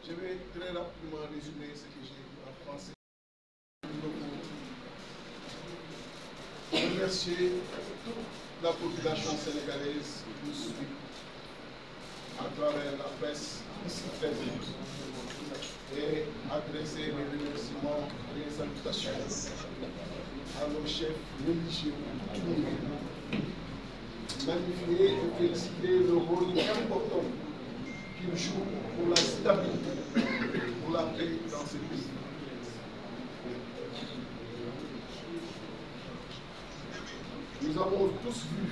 Je vais très rapidement résumer ce que j'ai dit en français. Remercier toute la population sénégalaise qui nous suit à travers la presse ici présente et adresser mes remerciements et les salutations à nos chefs religieux magnifier et féliciter le rôle important qu'il joue pour la stabilité, pour la paix dans ce pays. Nous avons tous vu,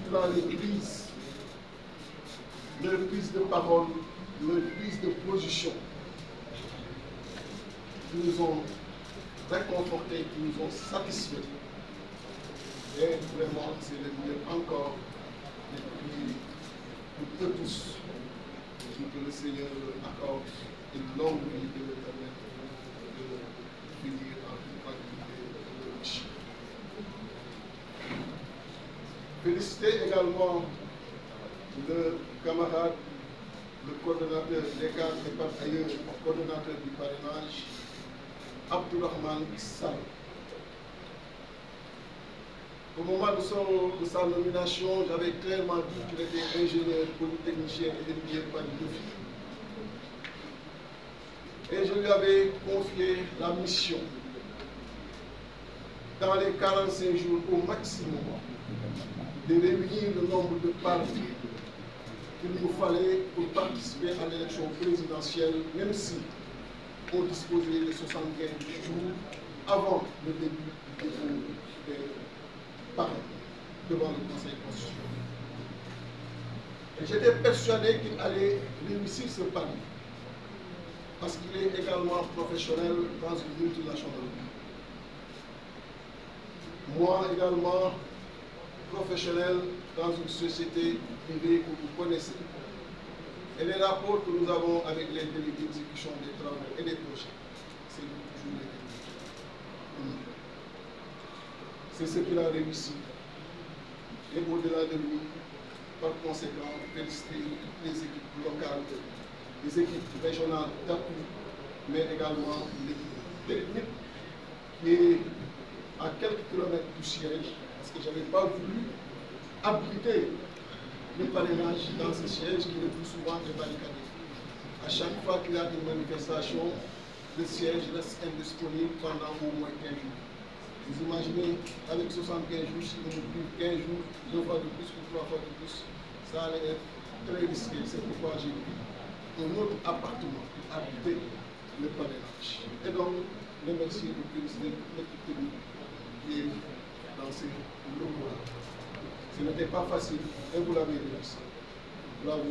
durant les crises, leur prise de parole, leur prise de position, qui nous ont réconfortés, qui nous ont satisfaits. Et vraiment, c'est le mieux encore de prier pour eux tous, pour que le Seigneur accorde une longue vie de leur permettre de finir en toute tranquillité et de riche. Féliciter également le camarade, le coordonnateur des cadres et par ailleurs coordonnateur du parrainage, Abdourahmane Sall. Au moment de sa nomination, j'avais clairement dit qu'il était ingénieur, polytechnicien et étudié par l'UFI. Et je lui avais confié la mission, dans les 45 jours au maximum, de réunir le nombre de partis qu'il nous fallait pour participer à l'élection présidentielle, même si on disposait de 75 jours avant le début du dépôt des parrains devant le Conseil constitutionnel. Et j'étais persuadé qu'il allait réussir ce pari, parce qu'il est également professionnel dans une multinationale. Moi également, professionnel dans une société privée que vous connaissez. Et les rapports que nous avons avec les délégués d'exécution des travaux et des projets, c'est toujours les mêmes. C'est ce qu'il a réussi. Et au-delà de lui, par conséquent, féliciter les équipes locales, les équipes régionales d'appui, mais également l'équipe technique qui est à quelques kilomètres du siège, parce que je n'avais pas voulu abriter le parrainage dans ce siège qui le plus souvent est barricadé. À chaque fois qu'il y a une manifestation, le siège reste indisponible pendant au moins 15 jours. Vous imaginez, avec 75 jours, si on ouvre 15 jours, 2 fois de plus ou 3 fois de plus, ça allait être très risqué. C'est pourquoi j'ai pris un autre appartement pour habiter le parrainage. Et donc, remercier le président de l'équipe technique qui est dans ces locaux-là. Ce n'était pas facile, et vous l'avez réussi. Bravo,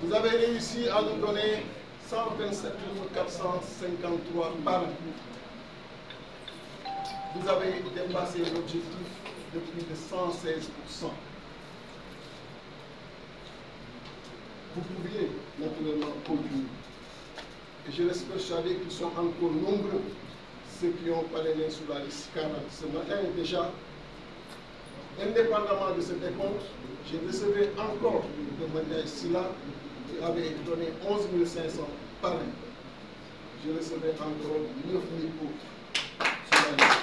vous avez réussi à nous donner 127 453 par an. Vous avez dépassé l'objectif de plus de 116%. Vous pouviez naturellement continuer. Et je reste persuadé qu'ils sont encore nombreux, ceux qui ont parrainé sur la liste 40. Ce matin déjà, indépendamment de cette écoute, j'ai recevé encore de manière Silla qui avait donné 11 500 parrains. Je recevais encore 9 000 autres sur la liste.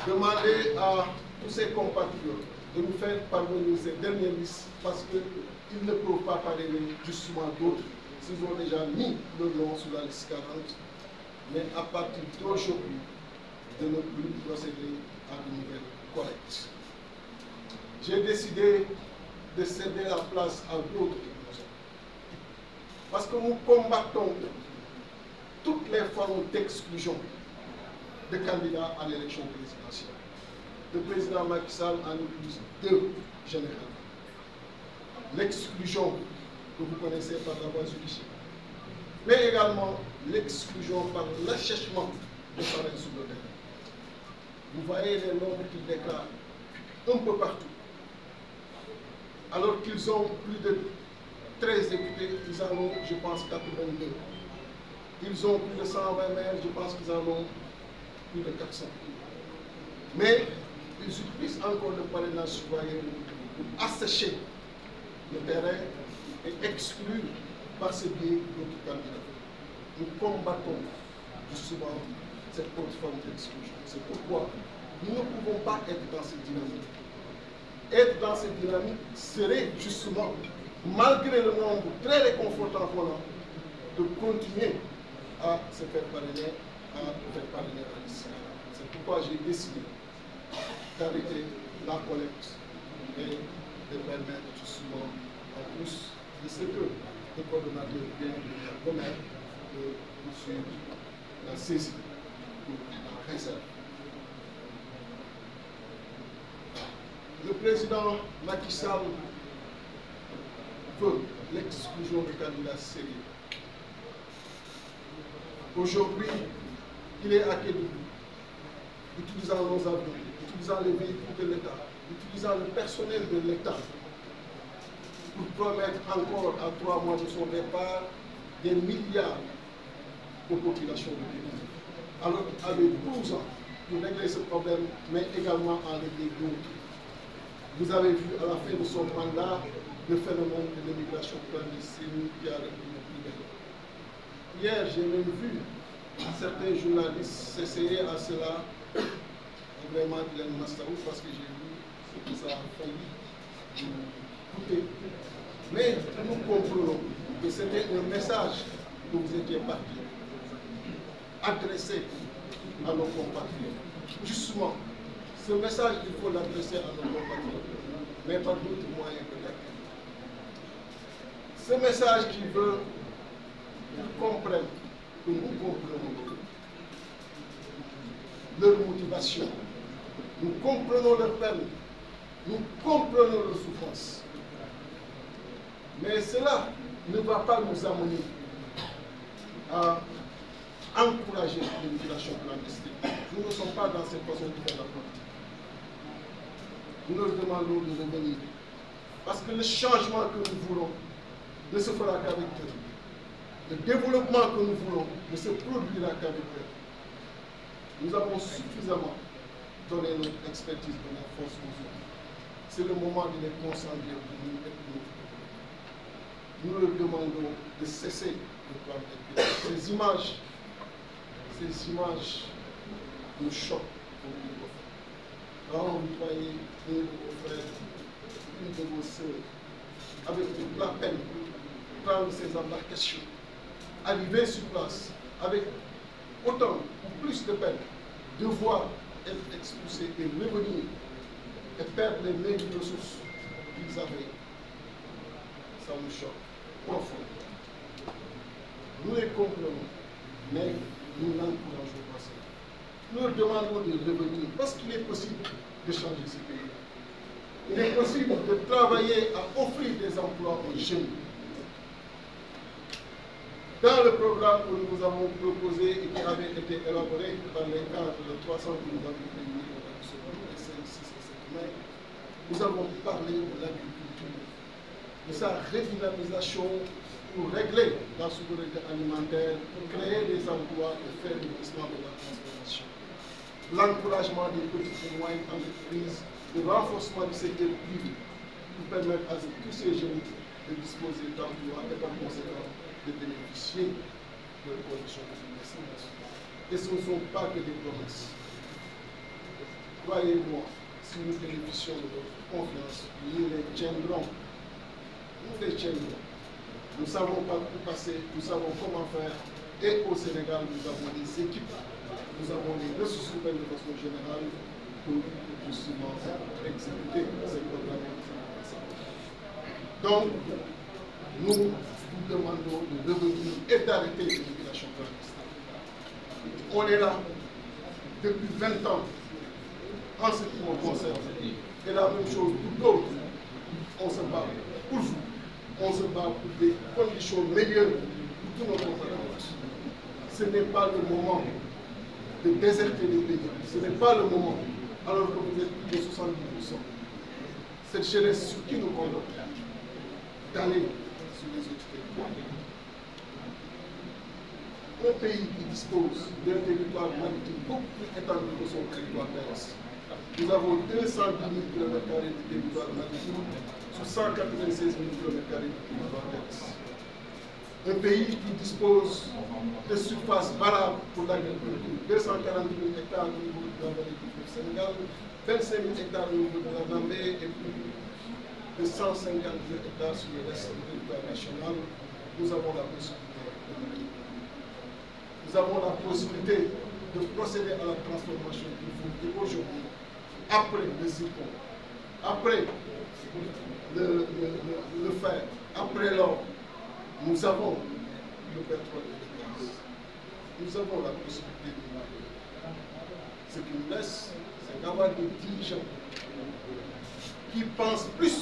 Demandez à tous ces compatriotes de nous faire parvenir ces dernières listes parce qu'ils ne peuvent pas parrainer justement d'autres s'ils ont déjà mis le nom sur la liste 40. Mais à partir d'aujourd'hui, de ne plus procéder à de nouvelles collectes. J'ai décidé de céder la place à d'autres. Parce que nous combattons toutes les formes d'exclusion de candidats à l'élection présidentielle. Le président Macky Sall en utilise deux généralement. L'exclusion que vous connaissez par la voie judiciaire, mais également l'exclusion par l'achèchement de parrains sur le terrain. Vous voyez les nombres qu'ils déclarent un peu partout. Alors qu'ils ont plus de 13 députés, ils en ont, je pense, 82. Ils ont plus de 120 maires, je pense qu'ils en ont plus de 400. Mais ils utilisent encore le parrainage citoyen pour assécher le terrain et exclure par ce biais d'autres candidats. Nous combattons justement cette autre forme d'exclusion. C'est pourquoi nous ne pouvons pas être dans cette dynamique. Être dans cette dynamique serait justement, malgré le nombre très réconfortant qu'on a, de continuer à se faire parrainer, à la liste. C'est pourquoi j'ai décidé d'arrêter la collecte et de permettre justement, en plus de ce que le coordonnateur vient de remettre, de poursuivre la saisie pour la réserve. Le président Macky Sall veut l'exclusion des candidats sérieux. Aujourd'hui, il est à Kédougou, utilisant nos avions, utilisant les véhicules de l'État, utilisant le personnel de l'État pour promettre encore à 3 mois de son départ des milliards de population de Kédougou. Alors qu'il avait 12 ans pour régler ce problème, mais également en régler d'autres. Vous avez vu à la fin de son mandat le phénomène de l'immigration clandestine qui a repris le plus. Hier, j'ai même vu certains journalistes s'essayer à cela, vraiment Dylan Mastaou, parce que j'ai vu ce que ça a failli coûter. Mais nous comprenons que c'était un message que vous étiez parti adressé à nos compatriotes. Justement, ce message, il faut l'adresser à nos compatriotes, mais par d'autres moyens peut-être. Ce message qui veut qu'ils comprennent, que nous comprenons leur motivation, nous comprenons leur peine, nous comprenons leur souffrance. Mais cela ne va pas nous amener à encourager l'immigration clandestine. Nous ne sommes pas dans cette façon de faire la politique. Nous leur demandons de revenir. Parce que le changement que nous voulons ne se fera qu'avec eux. Le développement que nous voulons ne se produira qu'avec eux. Nous avons suffisamment donné notre expertise de la force aux autres. C'est le moment de les concentrer pour nous et pour nous. Nous leur demandons de cesser de prendre des pieds. Ces images nous choquent comme nous le faisons. Quand vous voyez une de vos frères, une de vos sœurs, avec toute la peine, prendre ces embarcations, arriver sur place, avec autant ou plus de peine, devoir être expulsés et revenir et perdre les maigres ressources qu'ils avaient, ça nous choque profondément. Nous les comprenons, mais nous n'encourageons pas ça. Nous leur demandons de revenir parce qu'il est possible de changer ce pays. Il est possible de travailler à offrir des emplois aux jeunes. Dans le programme que nous avons proposé et qui avait été élaboré dans les cadres de 300 que nous avons réunis le 5, 6 et 7 mai, nous avons parlé de l'agriculture, de sa redynamisation pour régler la souveraineté alimentaire, pour créer des emplois et faire l'investissement de la transformation. L'encouragement des petites et moyennes entreprises, le renforcement du secteur privé pour permettre à tous ces jeunes de disposer d'emplois et par conséquent de bénéficier de conditions de l'investissement. Et ce ne sont pas que des promesses. Croyez-moi, si nous bénéficions de votre confiance, nous les tiendrons. Nous les tiendrons. Nous savons pas où passer, nous savons comment faire. Et au Sénégal, nous avons des équipes, nous avons des ressources humaines de façon générale pour justement exécuter ces programmes. Donc, nous vous demandons de revenir et d'arrêter l'immigration clandestine. On est là depuis 20 ans en ce qui nous concerne. Et la même chose pour d'autres. On se bat pour vous. On se bat pour des conditions meilleures pour tous nos compatriotes. Ce n'est pas le moment de déserter les pays. Ce n'est pas le moment, alors que vous êtes plus de 70%. Cette jeunesse sur qui nous comptons, d'aller sur les autres territoires. Un pays qui dispose d'un territoire maritime beaucoup plus étendu que son territoire terrestre. Nous avons 210 000 km de territoire maritime sur 196 000 km de territoire terrestre. Un pays qui dispose de surface valable pour l'agriculture, 240 000 hectares au niveau de la vallée du Sénégal, 25 000 hectares au niveau de la Nambé et plus de 150 000 hectares sur le reste du territoire national. Nous avons la possibilité de procéder à la transformation du food. Et aujourd'hui, après le zircon, après le fer, après l'or, nous avons le pétrole et le gaz. Nous avons la possibilité de marquer. Ce qui nous laisse, c'est d'avoir des dirigeants qui pensent plus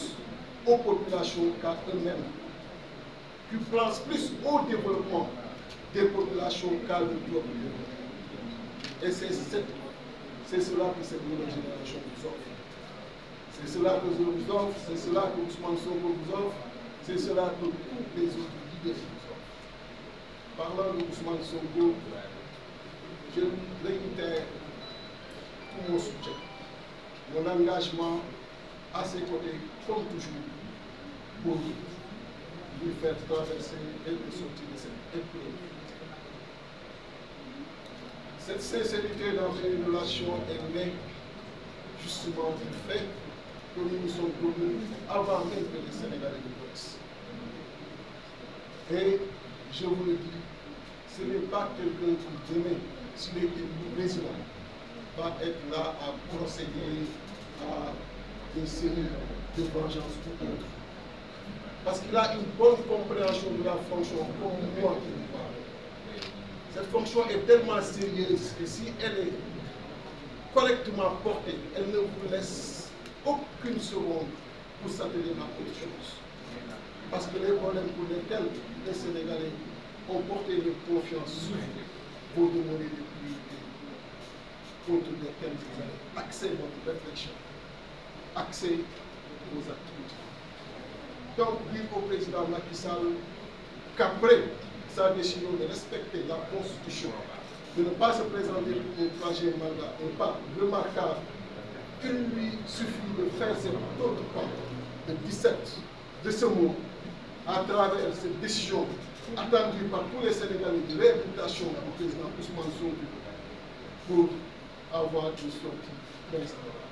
aux populations qu'à eux-mêmes, qui pensent plus au développement des populations qu'à leur propre développement. Et c'est cela que cette nouvelle génération nous offre. C'est cela que je vous offre, c'est cela que Ousmane Sonko vous offre, c'est cela que tous les autres leaders nous offrent. Parlant de Ousmane Sonko, je réitère tout mon soutien, mon engagement à ses côtés, comme toujours, pour lui faire traverser et le sortir de cette épreuve. Cette sincérité dans une relation est née justement du fait que nous nous sommes connus avant même que les Sénégalais nous connaissent. Et je vous le dis, ce n'est pas quelqu'un qui demain, s'il est élu président, va être là à procéder à une série de vengeances ou autres. Parce qu'il a une bonne compréhension de la fonction comme moi qui vous parle. Cette fonction est tellement sérieuse que si elle est correctement portée, elle ne vous laisse aucune seconde pour s'atteler à autre chose. Parce que les problèmes pour lesquels les Sénégalais ont porté leur confiance sur vous vos demandes de priorité contre lesquelles vous allez axer votre réflexion, axer vos activités. Donc, dire au président Macky Sall qu'après sa décision de respecter la Constitution, de ne pas se présenter pour un troisième mandat, n'est pas remarquable. Il lui suffit de faire cet autre pas de 17 de ce mois à travers cette décision attendue par tous les Sénégalais de réhabilitation du président Ousmane Sonko pour avoir une sortie d'installation.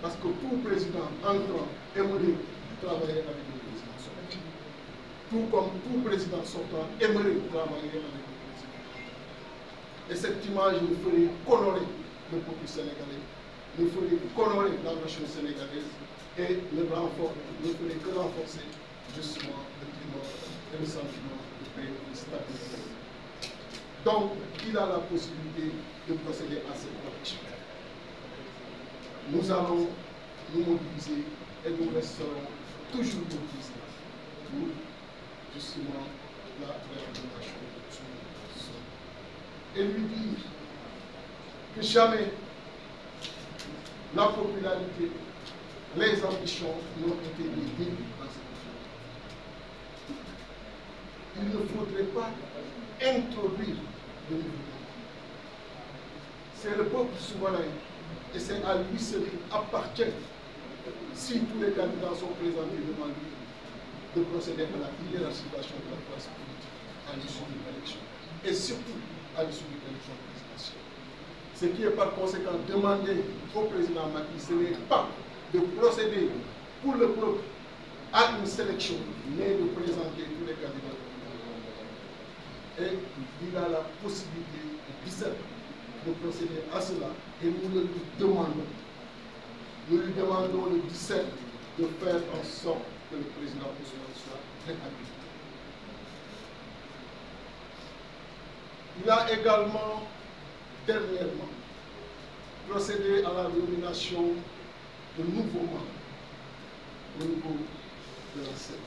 Parce que tout président entrant aimerait travailler avec le président sortant. Tout comme tout président sortant aimerait travailler avec le président. Et cette image ne ferait qu'honorer le peuple sénégalais, ne ferait qu'honorer la nation sénégalaise et ne ferait que renforcer justement le climat et le sentiment de paix et de stabilité. Donc, il a la possibilité de procéder à cette correction. Nous allons nous mobiliser et nous resterons toujours mobilisés pour justement la réhabilitation de son. Et lui dire que jamais la popularité, les ambitions n'ont été les débuts dans cette pays. Il ne faudrait pas introduire de nouveaux. C'est le peuple souverain et c'est à lui seul qu'il appartient, si tous les candidats sont présentés devant lui, de procéder à la hiérarchisation de la classe politique à l'issue de l'élection et surtout à l'issue de l'élection présidentielle. Ce qui est par conséquent demandé au président Macky, ce n'est pas de procéder pour le peuple à une sélection, mais de présenter tous les candidats. Et il a la possibilité de 17 de procéder à cela et nous le lui demandons. Nous lui demandons le 17 de faire en sorte que le président soit réhabilité. Il a également, dernièrement, procédé à la nomination de nouveaux membres au niveau de la CENI.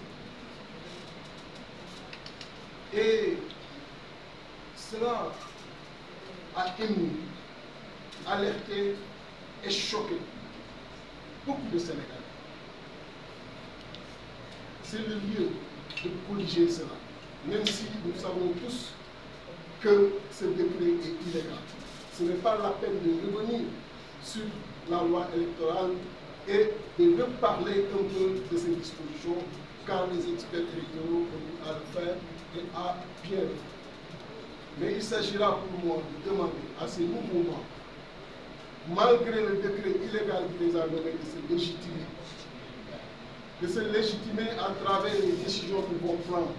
Et cela a ému, alerté et choqué beaucoup de Sénégalais. C'est le lieu de corriger cela, même si nous savons tous que ce décret est illégal. Ce n'est pas la peine de revenir sur la loi électorale et de reparler un peu de ces dispositions, car les experts électoraux ont à le faire et à bien le faire. Mais il s'agira pour moi de demander à ces mouvements, malgré le décret illégal qui les a nommés, de se légitimer à travers les décisions qu'ils vont prendre,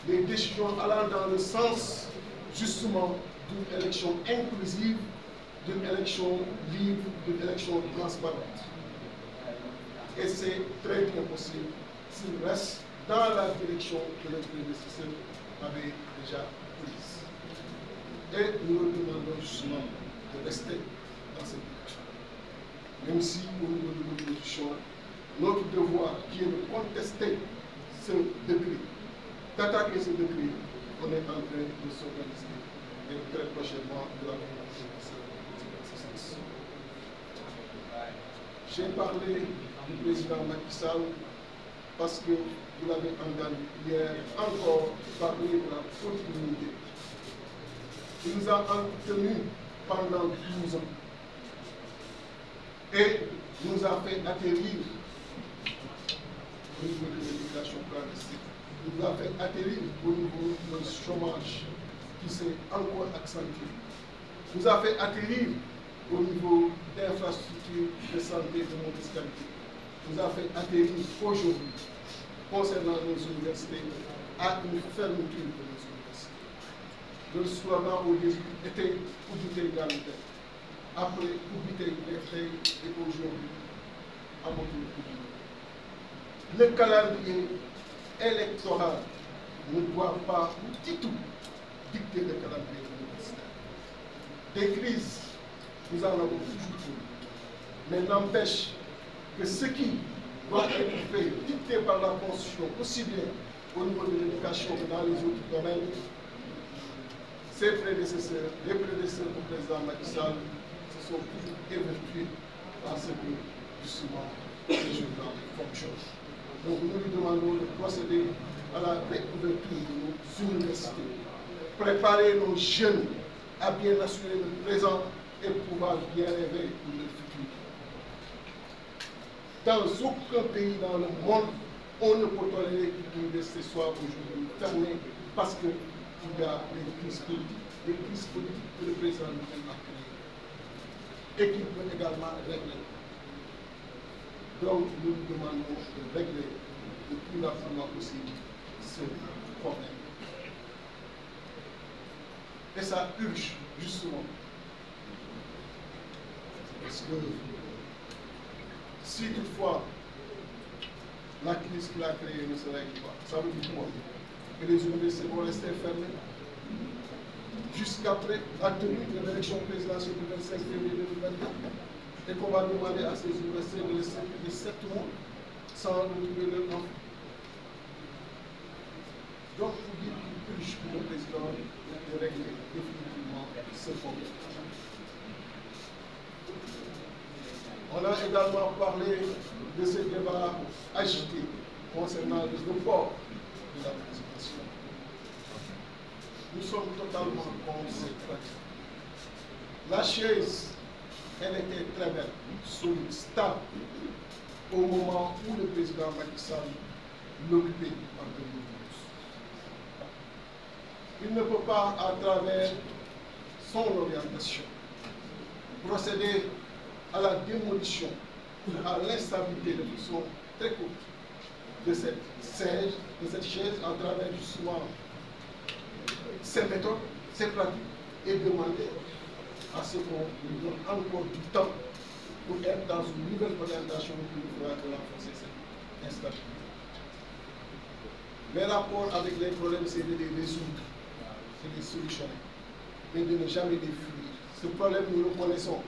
les décisions allant dans le sens justement d'une élection inclusive, d'une élection libre, d'une élection transparente. Et c'est très bien possible s'il reste dans la direction que le prédécesseur avait déjà prise. Et nous le demandons justement de rester dans cette direction. Même si au niveau de l'opposition, notre devoir qui est de contester ce décret, d'attaquer ce décret, on est en train de s'organiser et très prochainement de la communauté de ce sens. J'ai parlé du président Macky Sall parce que vous l'avez entendu hier encore parler de la continuité. Il nous a entretenu pendant 12 ans et nous a fait atterrir au niveau de l'immigration clandestine. Il nous a fait atterrir au niveau du chômage qui s'est encore accentué. Il nous a fait atterrir au niveau d'infrastructures de santé de mauvaise qualité. Il nous a fait atterrir aujourd'hui, concernant nos universités, à une fermeture de nos universités. Le slogan au début était Oubité égalité. Après Oubité égalité et aujourd'hui, Amadou Oubité. Le calendrier électoral ne doit pas du tout dicter le calendrier universitaire. Des crises, nous en avons toujours connu. Mais n'empêche que ce qui doit être fait, dicté par la Constitution, aussi bien au niveau de l'éducation que dans les autres domaines, ses prédécesseurs, les prédécesseurs du président Macky Sall, se sont toujours évertués à ce que, justement, les jeunes fonctionnent. Donc nous lui demandons de procéder à la réouverture de nos universités, préparer nos jeunes à bien assurer le présent et pouvoir bien rêver pour le futur. Dans aucun pays dans le monde, on ne peut tolérer qu'une université soit aujourd'hui fermée parce qu'il y a des crises politiques que le président nous a créées et qu'il peut également régler. Donc nous nous demandons de régler le plus rapidement possible ce problème. Et ça urge, justement. Parce que si toutefois la crise qu'il a créée ne se règle pas, ça veut dire quoi? Que les universités vont rester fermées jusqu'après la tenue de l'élection présidentielle du 25 février 2024 et qu'on va demander à ces universités de laisser plus de 7 mois sans retrouver leur enfant. Donc, pour dire qu'il urge pour le président de régler définitivement ce problème. On a également parlé de ce débat agité concernant le report de la présidentielle. Nous sommes totalement contre cette pratique. La chaise, elle était très belle, solide, stable, au moment où le président Macky Sall l'occupait en 2012. Il ne peut pas, à travers son orientation, procéder à la démolition, à l'instabilité de façon très courte de cette chaise, à travers justement ces méthodes, ces pratiques, et demander à ce qu'on lui donne encore du temps pour être dans une nouvelle orientation qui nous fera renforcer cette instabilité. Les rapports avec les problèmes, c'est de les résoudre, c'est de les solutionner, mais de ne jamais les fuir. Ce problème, nous le connaissons.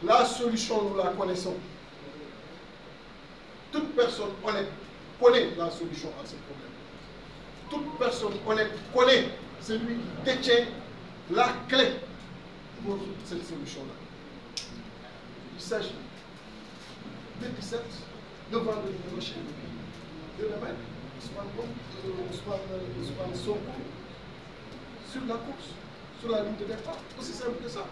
La solution, nous la connaissons. Toute personne honnête connaît la solution à ce problème. Toute personne honnête connaît celui qui détient la clé pour cette solution-là. Il s'agit de 17, de vendredi prochain, de le mettre Ousmane Sonko sur la course, sur la ligne de départ. Aussi simple que ça.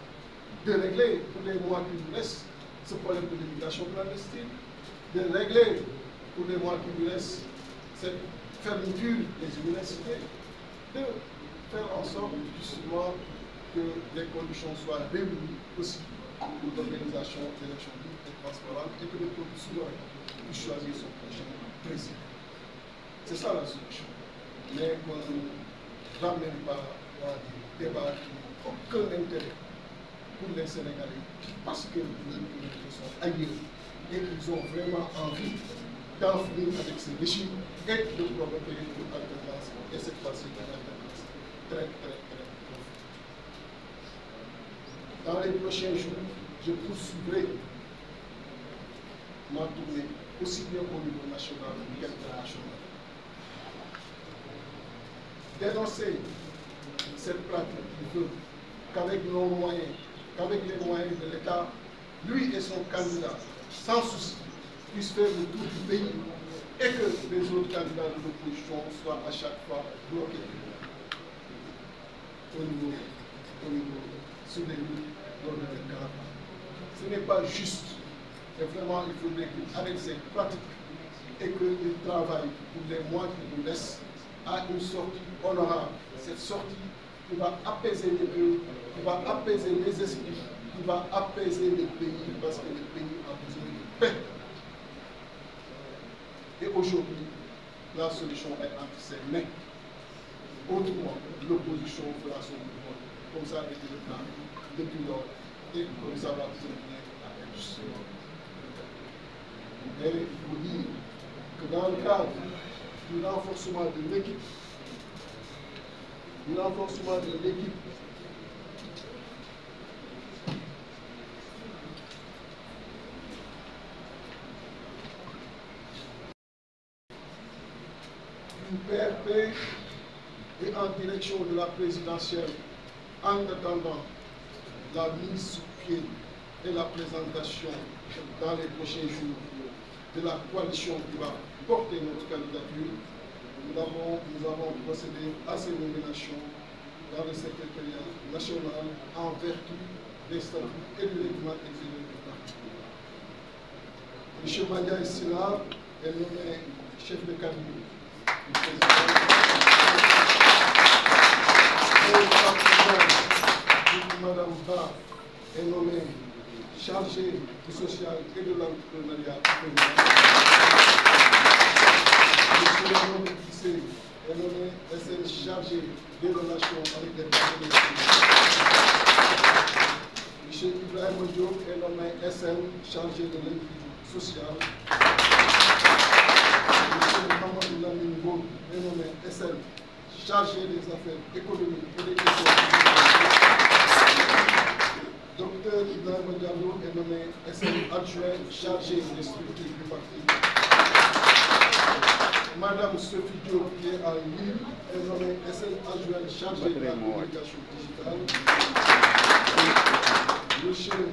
De régler pour les mois qui nous restent ce problème de l'immigration clandestine, de régler pour les mois qui nous restent cette fermeture des universités, de faire en sorte justement que les conditions soient réunies aussi pour l'organisation d'élections libres et transparentes et que le peuple souverain puisse choisir son prochain président. C'est ça la solution. Mais qu'on ne ramène pas à des débats qui n'ont aucun intérêt pour les Sénégalais parce que les priorités sont ailleurs et ils ont vraiment envie d'en finir avec ce régime et de provoquer une alternance, et cette fois-ci une alternance très profonde. Dans les prochains jours, je poursuivrai ma tournée aussi bien au niveau national qu'international. Dénoncer cette pratique qui veut qu'avec nos moyens, qu'avec les moyens de l'État, lui et son candidat, sans souci, puissent faire le tour du pays et que les autres candidats de l'opposition soient à chaque fois bloqués au niveau sur les lignes lors de leur campagne. Ce n'est pas juste. Et vraiment, il faudrait qu'il arrête ces pratiques et qu'il travaille pour les mois qui nous laissent à une sortie honorable. Cette sortie qui va apaiser les lieux, qui va apaiser les esprits, qui va apaiser le pays, parce que le pays a besoin de paix. Et aujourd'hui, la solution est entre ses mains. Autrement, l'opposition fera son mouvement. Comme ça a été le plan depuis lors. Et comme ça va continuer à être justement. Et vous dire que dans le cadre du renforcement de l'équipe, du PRP et en direction de la présidentielle en attendant la mise sur pied et la présentation dans les prochains jours de la coalition qui va porter notre candidature, nous avons procédé à ces nominations dans le secrétariat national en vertu des statuts et du règlement exécutif du parti. M. Mandiaye Sylla est nommé chef de cabinet du président. Madame Ba est nommée chargée du social et de l'entrepreneuriat. M. Léon Tissé est nommé SN chargé des relations avec les partenaires. M. Ibrahim Diop est nommé SN chargé de l'inclusion sociale. M. Mamadou Lamine Bo est nommé SN chargé des affaires économiques et des questions. Dr Ibrahim Diallo est nommé SN adjoint chargé des structures du parti. Madame Sophie Diop, qui est à Lille, est nommée SN adjoint chargée de la communication digitale. Monsieur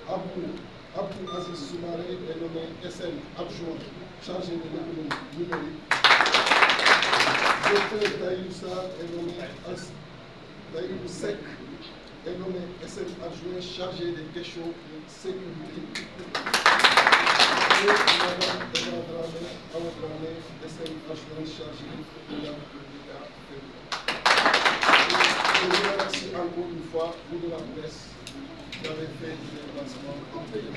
Abdou Aziz Soumaré est nommé SN adjoint chargé de l'économie numérique. Dr Taïb Sarr est nommé Taïb Sek est nommé SN adjoint chargé des questions de sécurité. Et Madame Awa Dramé, SN adjoint chargé de la communication. Je vous remercie encore une fois, vous de la presse, qui avez fait des déplacements en pays.